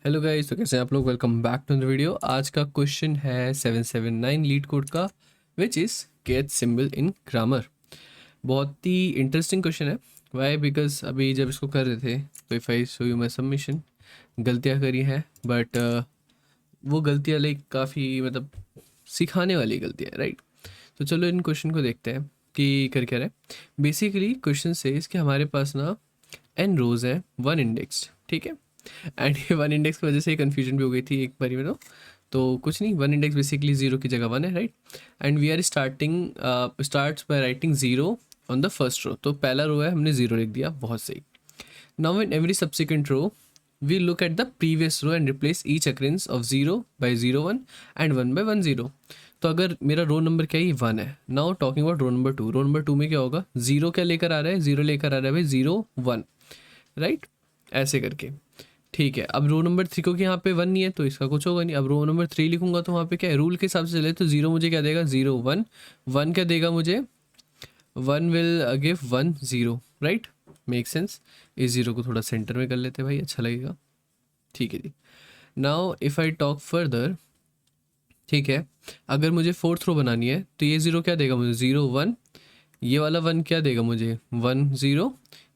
Hello guys, तो कैसे हैं आप लोग। Welcome back to the video. आज का क्वेश्चन है 779 लीड कोड का, which is get symbol in grammar. बहुत ही इंटरेस्टिंग क्वेश्चन है। वाई? बिकॉज अभी जब इसको कर रहे थे तो if I show you my submission, गलतियाँ करी हैं, बट वो गलतियाँ लाइक काफ़ी मतलब सिखाने वाली गलतियाँ, राइट। तो चलो इन क्वेश्चन को देखते हैं कि कर क्या रहे। बेसिकली क्वेश्चन से कि हमारे पास ना n रोज़ है, वन इंडेक्स, ठीक है। एंड ये वन इंडेक्स की वजह से कन्फ्यूजन भी हो गई थी एक बारी में। तो कुछ नहीं, वन इंडेक्स बेसिकली जीरो की जगह वन है, right. And we are starts by writing zero on the first row. तो पहला रो है, हमने जीरो लिख दिया, बहुत सही। Now in every subsequent row we look at the previous row and replace each occurrence of 0 by 0 1 and 1 by 1 0। तो अगर मेरा रो नंबर क्या है, ये 1 है। Now talking about row number 2, row number 2 में क्या होगा, जीरो क्या लेकर आ रहा है, जीरो लेकर आ रहा है भाई 0 1, राइट, ऐसे करके। ठीक है, अब रो नंबर 3 को कि यहाँ पे 1 नहीं है तो इसका कुछ होगा नहीं। अब रो नंबर 3 लिखूंगा तो वहाँ पे क्या है, रूल के हिसाब से चले तो 0 मुझे क्या देगा, 0 1 1 क्या देगा मुझे, 1 will give 1 0, right, make sense. इस जीरो को थोड़ा सेंटर में कर लेते हैं भाई, अच्छा लगेगा। ठीक है जी। Now if I talk further, ठीक है, अगर मुझे फोर्थ रो बनानी है तो ये ज़ीरो क्या देगा मुझे, 0 1, ये वाला 1 क्या देगा मुझे, 1 0,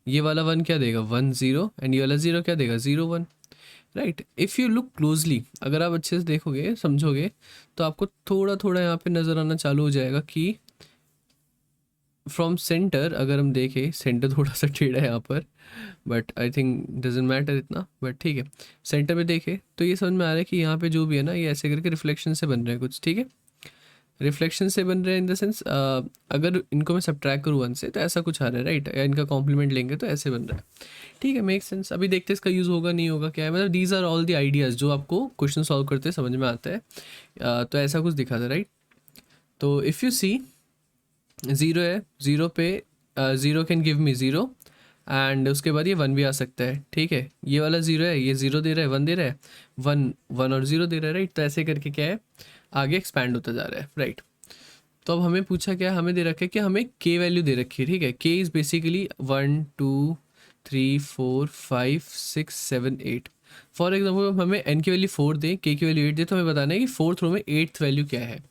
ये वाला 1 क्या देगा, 1 0, एंड ये वाला 0 क्या देगा, 0 1, right. If you look closely, अगर आप अच्छे से देखोगे समझोगे तो आपको थोड़ा थोड़ा यहाँ पे नज़र आना चालू हो जाएगा कि फ्रॉम सेंटर, अगर हम देखें सेंटर थोड़ा सा टेढ़ा है यहाँ पर, but I think doesn't matter इतना, बट ठीक है। सेंटर में देखें तो ये समझ में आ रहा है कि यहाँ पे जो भी है ना, ये ऐसे करके रिफ्लेक्शन से बन रहे हैं कुछ, ठीक है। रिफ्लेक्शन से बन रहे हैं इन द सेंस, अगर इनको मैं सब्ट्रैक्ट करूँ 1 से तो ऐसा कुछ आ रहा है, राइट, या इनका कॉम्प्लीमेंट लेंगे तो ऐसे बन रहा है। ठीक है, मेक सेंस। अभी देखते हैं इसका यूज़ होगा नहीं होगा, क्या है, मतलब these are all the ideas जो आपको क्वेश्चन सॉल्व करते समझ में आता है। तो ऐसा कुछ दिखा था, राइट। तो इफ़ यू सी, ज़ीरो है, ज़ीरो पे zero can give me zero, and उसके बाद ये 1 भी आ सकता है, ठीक है। ये वाला ज़ीरो है, ये ज़ीरो दे रहा है, 1 दे रहा है, 1 1 और 0 दे रहा है, राइट। तो ऐसे करके क्या है, आगे एक्सपैंड होता जा रहा है, राइट। तो अब हमें पूछा क्या है, हमें दे रखा है कि हमें के वैल्यू दे रखी है, ठीक है। के इज़ बेसिकली 1 2 3 4 5 6 7 8। फॉर एग्जाम्पल हमें एन की वैल्यू 4 दे, के की वैल्यू 8 दे, तो हमें बताना है कि फोर्थ रो में एट्थ वैल्यू क्या है।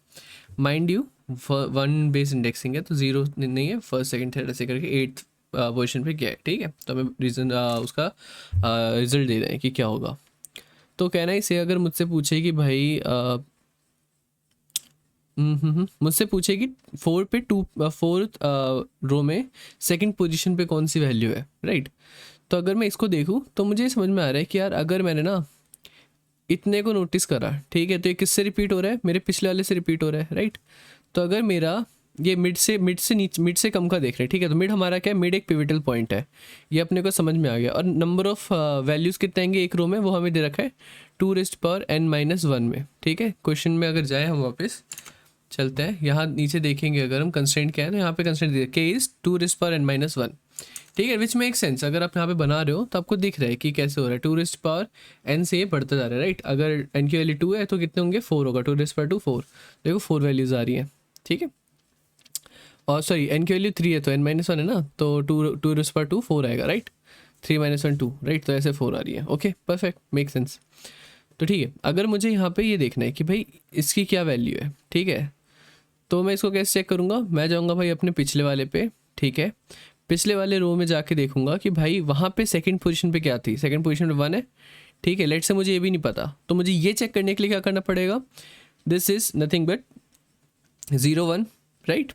Mind you, one base indexing है तो जीरो नहीं है, फर्स्ट सेकंड थर्ड ऐसे करके एट्थ पोजिशन पे क्या है, ठीक है। तो हमें रीज़न उसका रिजल्ट दे रहे हैं कि क्या होगा। तो कहना ही से, अगर मुझसे पूछे कि भाई मुझसे पूछे कि फोर्थ रो में सेकंड पोजीशन पे कौन सी वैल्यू है, राइट। तो अगर मैं इसको देखूँ तो मुझे समझ में आ रहा है कि यार अगर मैंने ना इतने को नोटिस करा, ठीक है, तो ये किससे रिपीट हो रहा है, मेरे पिछले वाले से रिपीट हो रहा है, राइट। तो अगर मेरा ये मिड से कम का देख रहे हैं, ठीक है, तो मिड हमारा क्या है, मिड एक पिविटल पॉइंट है, ये अपने को समझ में आ गया। और नंबर ऑफ वैल्यूज़ कितने आएंगे एक रो में, वो हमें दे रखा है 2n-1 में, ठीक है। क्वेश्चन में अगर जाए हम वापस चलते हैं, यहाँ नीचे देखेंगे अगर हम कंस्ट्रेंट क्या है, तो यहाँ पे कंस्ट्रेंट दे के इज़ 2n-1, ठीक है, विच मेक सेंस। अगर आप यहाँ पे बना रहे हो तो आपको दिख रहा है कि कैसे हो रहा है, 2n से ये बढ़ता जा रहा है, राइट। अगर n की वैल्यू 2 है तो कितने होंगे, 4 होगा, 2 4, देखो 4 वैल्यूज़ आ रही हैं, ठीक है। और सॉरी, n की वैल्यू 3 है तो n-1 है ना, तो 2 4 आएगा, राइट। 3-1 2, राइट, तो ऐसे 4 आ रही है, ओके परफेक्ट, मेक सेंस। तो ठीक है, अगर मुझे यहाँ पे ये देखना है कि भाई इसकी क्या वैल्यू है, ठीक है, तो मैं इसको कैसे चेक करूँगा, मैं जाऊँगा भाई अपने पिछले वाले पे, ठीक है। पिछले वाले रो में जाके देखूंगा कि भाई वहाँ पे सेकंड पोजीशन पे क्या थी, सेकंड पोजीशन पे 1 है, ठीक है। लेट से मुझे ये भी नहीं पता, तो मुझे ये चेक करने के लिए क्या करना पड़ेगा, this is nothing but 0 1, right.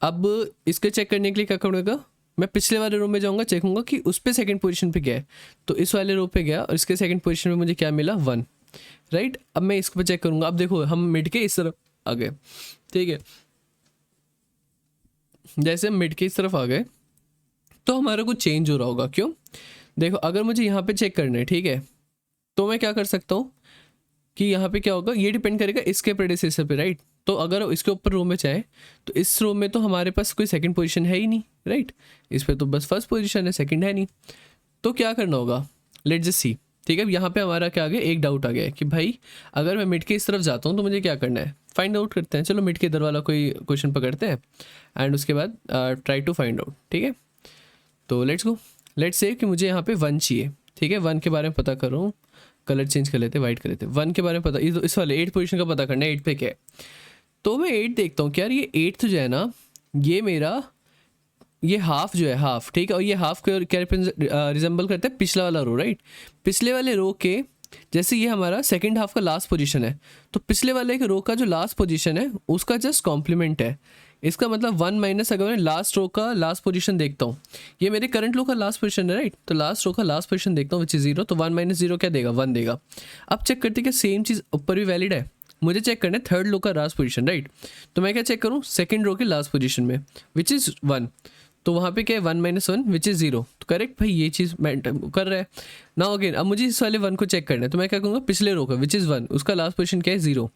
अब इसके चेक करने के लिए क्या करूँगा, मैं पिछले वाले रो में जाऊँगा, चेक होऊंगा कि उस पर सेकेंड पोजिशन पे क्या है, तो इस वाले रो पे गया और इसके सेकेंड पोजिशन पे मुझे क्या मिला, 1, राइट। अब मैं इसको पे चेक करूँगा, अब देखो हम मिड के इस तरफ आ गए, ठीक है। जैसे हम मिड के इस तरफ आ गए तो हमारा कुछ चेंज हो रहा होगा, क्यों, देखो अगर मुझे यहाँ पे चेक करना है, ठीक है, तो मैं क्या कर सकता हूँ कि यहाँ पे क्या होगा, ये डिपेंड करेगा इसके प्रेडिसेसर पे, राइट। तो अगर इसके ऊपर रो में चाहे तो इस रो में तो हमारे पास कोई सेकंड पोजीशन है ही नहीं, राइट। इस पे तो बस फर्स्ट पोजीशन है, सेकंड है नहीं। तो क्या करना होगा, लेट जस्ट सी, ठीक है। यहाँ पे हमारा क्या आ गया, एक डाउट आ गया है कि भाई अगर मैं मिड के इस तरफ जाता हूँ तो मुझे क्या करना है, फाइंड आउट करते हैं। चलो मिड के इधर वाला कोई क्वेश्चन पकड़ते हैं एंड उसके बाद ट्राई टू फाइंड आउट, ठीक है। तो लेट्स गो, लेट्स से कि मुझे यहाँ पे 1 चाहिए, ठीक है, 1 के बारे में पता कर रहा हूँ। कलर चेंज कर लेते, वाइट कर लेते। 1 के बारे में पता, इस वाले 8 पोजीशन का पता करना है, 8 पे क्या है। तो मैं 8 देखता हूँ कि यार ये 8 जो है ना, ये मेरा ये हाफ जो है, हाफ, ठीक है, और ये हाफ को क्या रिजेंबल करता है, पिछला वाला रो, राइट। पिछले वाले रो के जैसे ये हमारा सेकंड हाफ का लास्ट पोजीशन है, तो पिछले वाले के रो का जो लास्ट पोजीशन है उसका जस्ट कॉम्प्लीमेंट है। इसका मतलब 1 माइनस, अगर मैं लास्ट रो का लास्ट पोजीशन देखता हूँ, ये मेरे करंट रो का लास्ट पोजीशन है, राइट। तो लास्ट रो का लास्ट पोजीशन देखता हूँ विच इज 0, तो 1 माइनस 0 क्या देगा, 1 देगा। अब चेक करते हैं क्या सेम चीज़ ऊपर भी वैलिड है। मुझे चेक करना है थर्ड रो का लास्ट पोजीशन, राइट। तो मैं क्या चेक करूँ, सेकंड रो के लास्ट पोजीशन में विच इज़ 1, तो वहाँ पे क्या है 1 माइनस 1 विच इज़ 0। तो करेक्ट भाई, ये चीज़ कर रहा है ना। अगेन अब मुझे इस वाले 1 को चेक करना है, तो मैं क्या कहूँगा, पिछले रो का विच इज़ 1, उसका लास्ट पोजीशन क्या है, 0।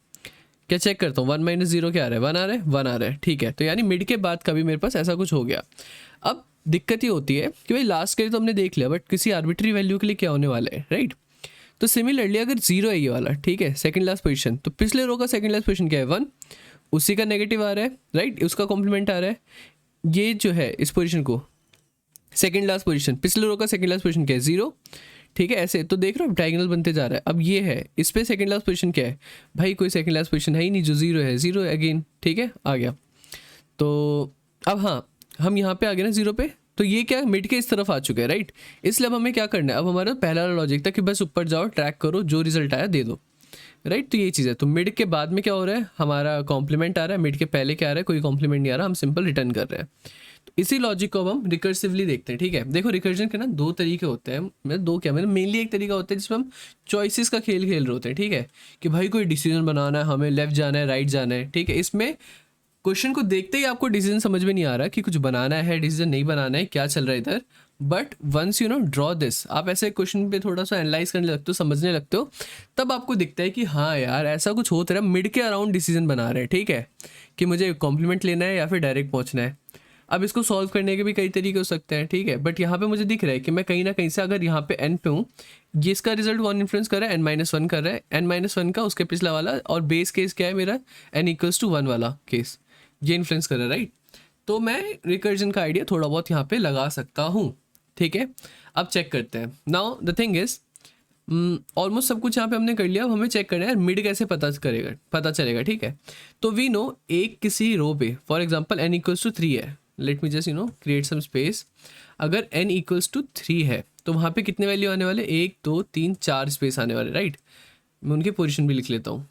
क्या चेक करता हूँ, 1 माइनस 0 क्या आ रहा है, 1 आ रहा है, 1 आ रहा है, ठीक है। तो यानी मिड के बाद कभी मेरे पास ऐसा कुछ हो गया। अब दिक्कत ये होती है कि भाई लास्ट के लिए तो हमने देख लिया, बट किसी आर्बिट्री वैल्यू के लिए क्या होने वाला है, राइट। तो सिमिलरली अगर 0 है ये वाला, ठीक है, सेकंड लास्ट पोजीशन, तो पिछले रो का सेकंड लास्ट पोजीशन क्या है, 1, उसी का नेगेटिव आ रहा है, राइट, उसका कॉम्प्लीमेंट आ रहा है। ये जो है इस पोजीशन को सेकंड लास्ट पोजीशन, पिछले रो का सेकंड लास्ट पोजीशन क्या है, 0, ठीक है। ऐसे तो देख रहे हो डायगोनल बनते जा रहा है। अब ये है, इस पे सेकंड लास्ट पोजीशन क्या है भाई, कोई सेकंड लास्ट पोजीशन है ही नहीं, जो 0 है, 0 है अगेन, ठीक है, आ गया। तो अब हाँ, हम यहाँ पे आ गए ना 0 पे, तो ये क्या मिड के इस तरफ आ चुके हैं, राइट। इसलिए अब हमें क्या करना है, अब हमारा पहला लॉजिक था कि बस ऊपर जाओ, ट्रैक करो, जो रिजल्ट आया दे दो, राइट। तो ये चीज़ है। तो मिड के बाद में क्या हो रहा है, हमारा कॉम्प्लीमेंट आ रहा है, मिड के पहले क्या आ रहा है, कोई कॉम्प्लीमेंट नहीं आ रहा, हम सिंपल रिटर्न कर रहे हैं। तो इसी लॉजिक को अब हम रिकर्सिवली देखते हैं, ठीक है। देखो रिकर्जन के ना 2 तरीके होते हैं, मैं 2 क्या, मतलब मेनली एक तरीका होता है जिसमें हम चॉइसेस का खेल खेल रहे होते हैं, ठीक है, कि भाई कोई डिसीजन बनाना है, हमें लेफ्ट जाना है, राइट जाना है, ठीक है। इसमें क्वेश्चन को देखते ही आपको डिसीजन समझ में नहीं आ रहा कि कुछ बनाना है, डिसीजन नहीं बनाना है, क्या चल रहा है इधर। But once you know draw this, आप ऐसे क्वेश्चन पे थोड़ा सा एनालाइज करने लगते हो, समझने लगते हो, तब आपको दिखता है कि हाँ यार ऐसा कुछ हो रहा है, मिड के अराउंड डिसीजन बना रहे हैं, ठीक है, कि मुझे कॉम्प्लीमेंट लेना है या फिर डायरेक्ट पहुंचना है। अब इसको सॉल्व करने के भी कई तरीके हो सकते हैं, ठीक है। बट यहाँ पे मुझे दिख रहा है कि मैं कहीं ना कहीं से अगर यहाँ पे एन पे हूँ, ये इसका रिजल्ट 1 इन्फ्लुएंस कर रहा है, एन माइनस 1 कर रहा है, एन माइनस 1 का उसके पिछला वाला, और बेस केस क्या है मेरा, एन इक्वल्स टू 1 वाला केस, ये इन्फ्लुएंस कर रहा है, राइट। तो मैं रिकर्जन का आइडिया थोड़ा बहुत यहाँ पे लगा सकता हूँ, ठीक है। अब चेक करते हैं। Now the thing is almost सब कुछ यहाँ पे हमने कर लिया। अब हमें चेक करना है मिड कैसे पता चलेगा, ठीक है। तो वी नो एक किसी रो पे for example n equals to 3 है, let me just create some space. अगर n इक्वल्स टू 3 है तो वहाँ पे कितने वैल्यू आने वाले, 1 2 3 4 स्पेस आने वाले, राइट। मैं उनकी पोजिशन भी लिख लेता हूँ।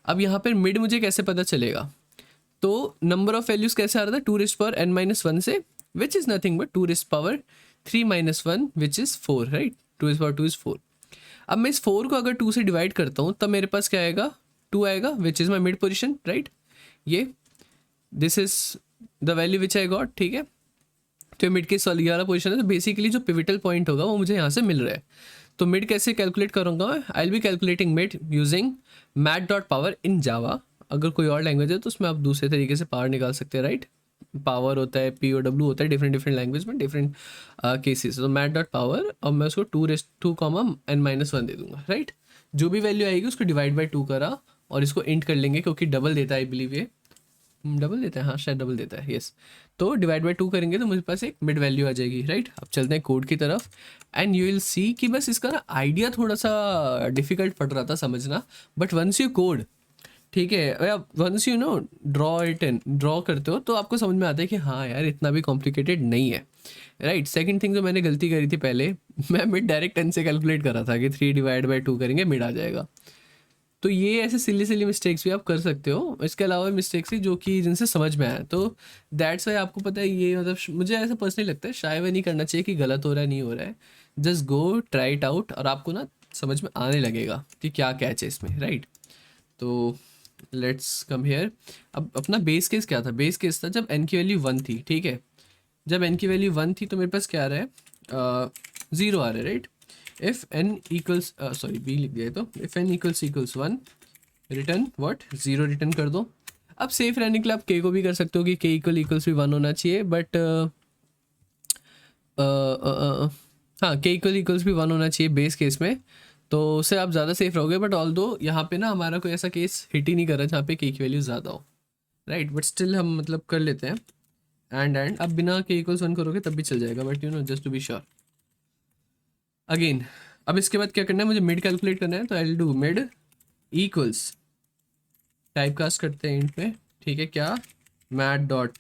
अब यहाँ पर मिड मुझे कैसे पता चलेगा, तो नंबर ऑफ वैल्यूज कैसे आ रहा था, 2 रेस्ट पावर n माइनस 1 से, which is nothing but 2 rest power 3 minus 1 which is 4, right. 2 rest power 2 is 4। अब मैं इस 4 को अगर 2 से डिवाइड करता हूँ तब मेरे पास क्या आएगा, 2 आएगा, which is my mid position, right. ये this is the value which I got, ठीक है। तो मिड के ये वाला पोजिशन है, तो बेसिकली जो पिविटल पॉइंट होगा वो मुझे यहाँ से मिल रहा है। तो मिड कैसे कैलकुलेट करूँगा मैं, I will be calculating mid using math dot power in Java. अगर कोई और लैंग्वेज है तो उसमें आप दूसरे तरीके से पावर निकाल सकते हैं, राइट। पावर होता है, POW होता है, डिफरेंट लैंग्वेज में डिफरेंट केसेस। तो मैट डॉट पावर, अब मैं उसको 2 कॉमा n माइनस 1 दे दूंगा, राइट। जो भी वैल्यू आएगी उसको डिवाइड बाई 2 करा और इसको इंट कर लेंगे क्योंकि डबल देता है, आई बिलीव ये डबल देता है, हाँ शायद डबल देता है, यस। तो डिवाइड बाई 2 करेंगे तो मुझे पास एक मिड वैल्यू आ जाएगी, राइट। अब चलते हैं कोड की तरफ एंड यू विल सी कि बस इसका ना आइडिया थोड़ा सा डिफिकल्ट पड़ रहा था समझना, बट वंस यू कोड, ठीक है, वंस यू नो ड्रॉ करते हो तो आपको समझ में आता है कि हाँ यार इतना भी कॉम्प्लिकेटेड नहीं है, राइट। सेकंड थिंग जो मैंने गलती करी थी पहले, मैं मिड डायरेक्ट 10 से कैलकुलेट कर रहा था कि 3 डिवाइड बाई 2 करेंगे मिड आ जाएगा। तो ये ऐसे सिली मिस्टेक्स भी आप कर सकते हो। इसके अलावा मिस्टेक्स ही जो कि जिनसे समझ में आया, तो दैट्स वाई आपको पता है ये, मतलब मुझे ऐसा पर्सनली लगता है शायद नहीं करना चाहिए कि गलत हो रहा है नहीं हो रहा है, just go try it out और आपको ना समझ में आने लगेगा कि क्या कैच है इसमें, राइट। तो लेट्स कम हेयर। अब अपना बेस केस क्या था, बेस केस था जब n की वैल्यू 1 थी, ठीक है। जब n की वैल्यू 1 थी तो मेरे पास क्या आ रहा है, 0 आ रहा है, right. If n equals sorry b लिख दिया, तो if n equals 1 return what, 0 return कर दो। अब सेफ रहने के लिए आप k को भी कर सकते हो कि k इक्वल्स भी 1 होना चाहिए, बट हाँ k इक्वल्स भी 1 होना चाहिए बेस केस में, तो उससे आप ज़्यादा सेफ रहोगे। बट ऑल दो यहाँ पे ना हमारा कोई ऐसा केस हिट ही नहीं कर रहा जहाँ पे k की वैल्यू ज़्यादा हो, राइट। बट स्टिल हम मतलब कर लेते हैं एंड अब बिना k इक्वल्स 1 करोगे तब भी चल जाएगा, but you know just to be sure. Again अब इसके बाद क्या करना है, मुझे मिड कैलकुलेट करना है, तो I do mid equals, type cast करते हैं इंट में, ठीक है, क्या math dot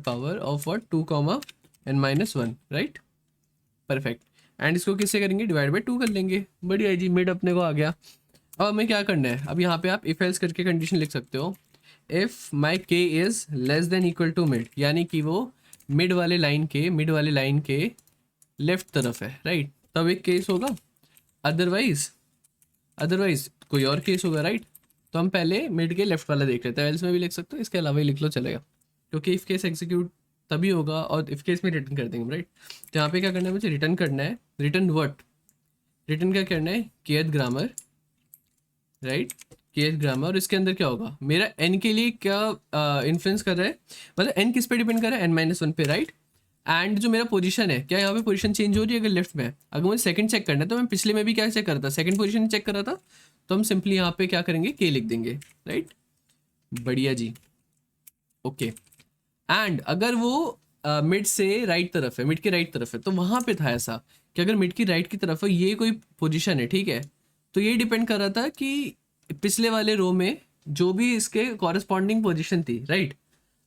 power of what 2 comma n minus 1, right, perfect. And इसको किससे करेंगे, डिवाइड बाई 2 कर लेंगे, बढ़िया जी, मिड अपने को आ गया। अब हमें क्या करना है, अब यहाँ पे आप इफ एल्स करके कंडीशन लिख सकते हो, if my k is less than equal to mid, यानी कि वो मिड वाले लाइन के लेफ्ट तरफ है, राइट, तब एक केस होगा, अदरवाइज कोई और केस होगा, राइट। तो हम पहले मिड के लेफ्ट वाला देख लेते हैं, एल्स में भी लिख सकते हो, इसके अलावा ही लिख लो चलेगा, क्योंकि इफ केस एग्जीक्यूट तभी होगा और इफ केस में रिटर्न कर देंगे, राइट। तो यहाँ पे क्या करना है, मुझे रिटर्न करना है, रिटर्न क्या करना है, kth grammar, right, kth grammar. और इसके अंदर क्या होगा, मेरा एन के लिए क्या इन्फ्लुएंस कर रहा है, मतलब एन किस पे डिपेंड कर रहा है, एन माइनस 1 पे, राइट। एंड जो मेरा पोजीशन है, क्या यहाँ पे पोजीशन चेंज हो रही है, अगर लेफ्ट में है, अगर मुझे सेकंड चेक करना है, तो मैं पिछले में भी क्या चेक कर रहा था, सेकंड पोजीशन चेक कर रहा था, तो हम सिंपली यहाँ पे क्या करेंगे, के लिख देंगे, राइट, बढ़िया जी, ओके। एंड अगर वो मिड से राइट तरफ है, मिड के राइट तरफ है, तो वहाँ पे था ऐसा कि अगर मिड की राइट की तरफ है, ये कोई पोजीशन है, ठीक है, तो ये डिपेंड कर रहा था कि पिछले वाले रो में जो भी इसके कॉरेस्पॉन्डिंग पोजीशन थी, राइट।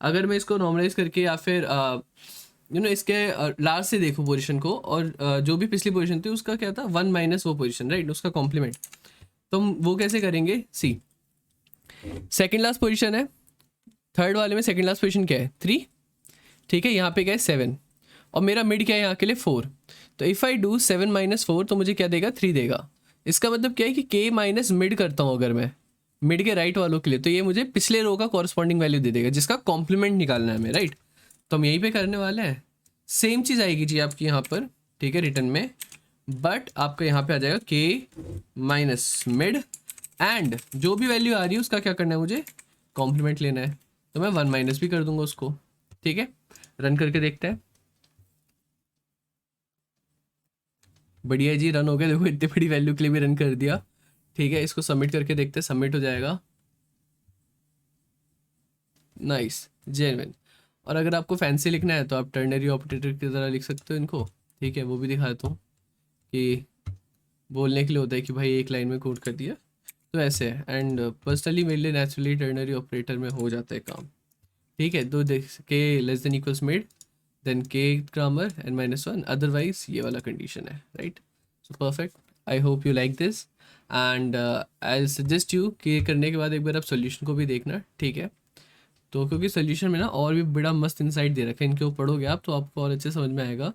अगर मैं इसको नॉर्मलाइज करके या फिर इसके लास्ट से देखो पोजीशन को, और जो भी पिछली पोजीशन थी उसका क्या था, 1 माइनस वो पोजीशन, राइट, उसका कॉम्प्लीमेंट। तो हम वो कैसे करेंगे, सी सेकेंड लास्ट पोजीशन है, थर्ड वाले में सेकेंड लास्ट पोजीशन क्या है, 3, ठीक है, यहाँ पे क्या है 7, और मेरा मिड क्या है यहाँ के लिए 4। तो इफ़ आई डू 7 माइनस 4 तो मुझे क्या देगा, 3 देगा। इसका मतलब क्या है कि के माइनस मिड करता हूँ अगर मैं मिड के राइट वालों के लिए, तो ये मुझे पिछले रो का कॉरस्पॉन्डिंग वैल्यू दे देगा, जिसका कॉम्प्लीमेंट निकालना है हमें, राइट। तो हम यहीं पे करने वाले हैं, सेम चीज़ आएगी जी आपकी यहाँ पर, ठीक है, रिटर्न में, बट आपका यहाँ पे आ जाएगा के माइनस मिड, एंड जो भी वैल्यू आ रही है उसका क्या करना है, मुझे कॉम्प्लीमेंट लेना है, तो मैं 1 माइनस भी कर दूंगा उसको, ठीक है। रन करके देखते हैं, बढ़िया जी, रन हो गया, देखो इतनी बड़ी वैल्यू के लिए भी रन कर दिया, ठीक है। इसको सबमिट करके देखते हैं, सबमिट हो जाएगा, नाइस, जेन्युइन। और अगर आपको फैंसी लिखना है तो आप टर्नरी ऑपरेटर की तरह लिख सकते हो इनको, ठीक है, वो भी दिखा देता हूँ कि बोलने के लिए होता है कि भाई एक लाइन में कोड कर दिया, तो ऐसे है। एंड पर्सनली मेरे लिए नेचुरली टर्नरी ऑपरेटर में हो जाता है काम, ठीक है। तो देख k less than equals mid, then k grammar n minus 1, otherwise ये वाला कंडीशन है, right. So perfect, I hope you like this, and I suggest you कि करने के बाद एक बार आप सोल्यूशन को भी देखना, ठीक है। तो क्योंकि सोल्यूशन में ना और भी बड़ा मस्त इंसाइट दे रखा है, इनके ऊपर पढ़ोगे आप तो आपको और अच्छे समझ में आएगा।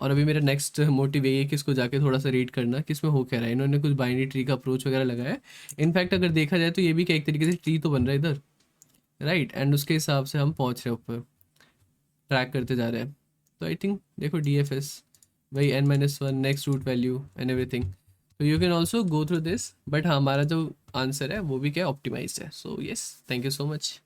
और अभी मेरा नेक्स्ट मोटिव यही है कि इसको जाके थोड़ा सा रीड करना कि इसमें हो क्या रहा है, इन्होंने कुछ बाइनरी ट्री का अप्रोच वगैरह लगाया है। इनफैक्ट अगर देखा जाए तो ये भी क्या एक तरीके से ट्री तो बन रहा है इधर, राइट, एंड उसके हिसाब से हम पहुँच रहे हैं ऊपर, ट्रैक करते जा रहे हैं। तो आई थिंक देखो DFS भाई n-1 next root value and everything, तो you can also go through this, but हाँ हमारा जो आंसर है वो भी क्या ऑप्टिमाइज है। So yes, thank you so much.